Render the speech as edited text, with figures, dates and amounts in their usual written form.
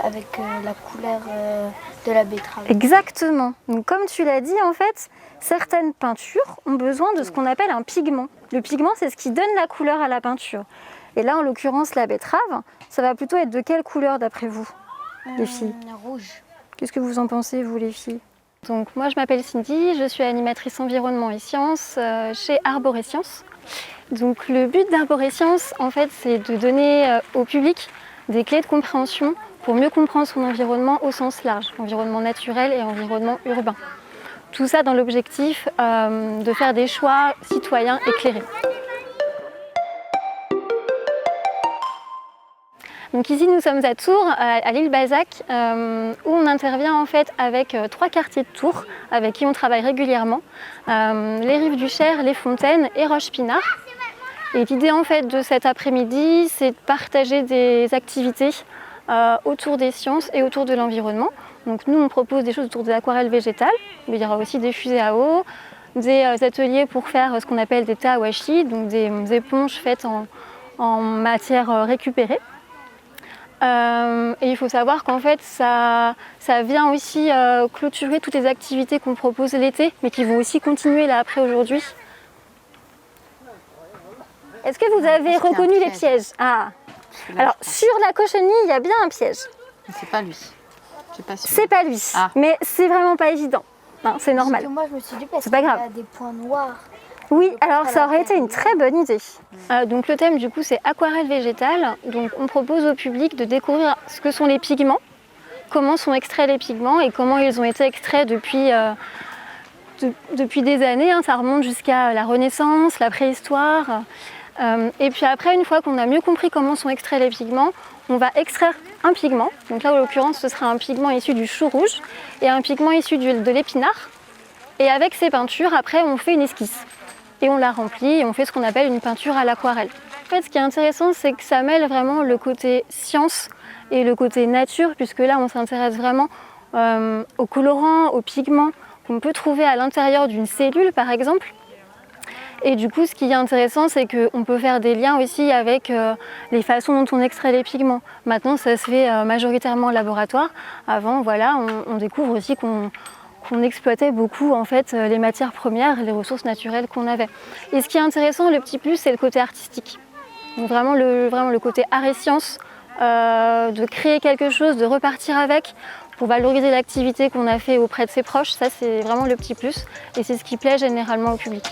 avec la couleur de la betterave. Exactement. Donc comme tu l'as dit, en fait, certaines peintures ont besoin de ce qu'on appelle un pigment. Le pigment, c'est ce qui donne la couleur à la peinture. Et là, en l'occurrence, la betterave, ça va plutôt être de quelle couleur d'après vous, les filles? Rouge. Qu'est-ce que vous en pensez, vous, les filles? Donc moi, je m'appelle Cindy, je suis animatrice environnement et sciences chez Arboresciences. Donc le but d'Arboresciences, en fait, c'est de donner au public des clés de compréhension pour mieux comprendre son environnement au sens large, environnement naturel et environnement urbain. Tout ça dans l'objectif de faire des choix citoyens éclairés. Donc ici nous sommes à Tours, à l'île Bazac, où on intervient en fait avec 3 quartiers de Tours avec qui on travaille régulièrement. Les Rives du Cher, les Fontaines et Roche-Pinard. Et l'idée en fait de cet après-midi, c'est de partager des activités autour des sciences et autour de l'environnement. Donc nous on propose des choses autour de l'aquarelle végétale, mais il y aura aussi des fusées à eau, des ateliers pour faire ce qu'on appelle des tawashi, donc des éponges faites en matière récupérée. Et il faut savoir qu'en fait ça vient aussi clôturer toutes les activités qu'on propose l'été, mais qui vont aussi continuer là après aujourd'hui. Est-ce que vous avez reconnu les pièges? Ah. Alors sur la cochenille, il y a bien un piège. C'est pas lui. C'est pas lui, mais c'est vraiment pas évident. Non, c'est normal. Parce que moi je me suis dit parce C'est pas grave. qu'il y a des points noirs. Oui, alors ça aurait été une très bonne idée. Donc le thème du coup c'est aquarelle végétale. Donc on propose au public de découvrir ce que sont les pigments, comment sont extraits les pigments et comment ils ont été extraits depuis des années. Ça remonte jusqu'à la Renaissance, la préhistoire. Et puis après, une fois qu'on a mieux compris comment sont extraits les pigments, on va extraire un pigment. Donc là en l'occurrence ce sera un pigment issu du chou rouge et un pigment issu de l'épinard. Et avec ces peintures, après on fait une esquisse. Et on la remplit et on fait ce qu'on appelle une peinture à l'aquarelle. En fait, ce qui est intéressant, c'est que ça mêle vraiment le côté science et le côté nature, puisque là, on s'intéresse vraiment aux colorants, aux pigments qu'on peut trouver à l'intérieur d'une cellule, par exemple. Et du coup, ce qui est intéressant, c'est qu'on peut faire des liens aussi avec les façons dont on extrait les pigments. Maintenant, ça se fait majoritairement en laboratoire. Avant, voilà, on découvre aussi qu'on exploitait beaucoup en fait les matières premières, les ressources naturelles qu'on avait. Et ce qui est intéressant, le petit plus, c'est le côté artistique. Donc vraiment le côté art et science, de créer quelque chose, de repartir avec pour valoriser l'activité qu'on a fait auprès de ses proches. Ça, c'est vraiment le petit plus et c'est ce qui plaît généralement au public.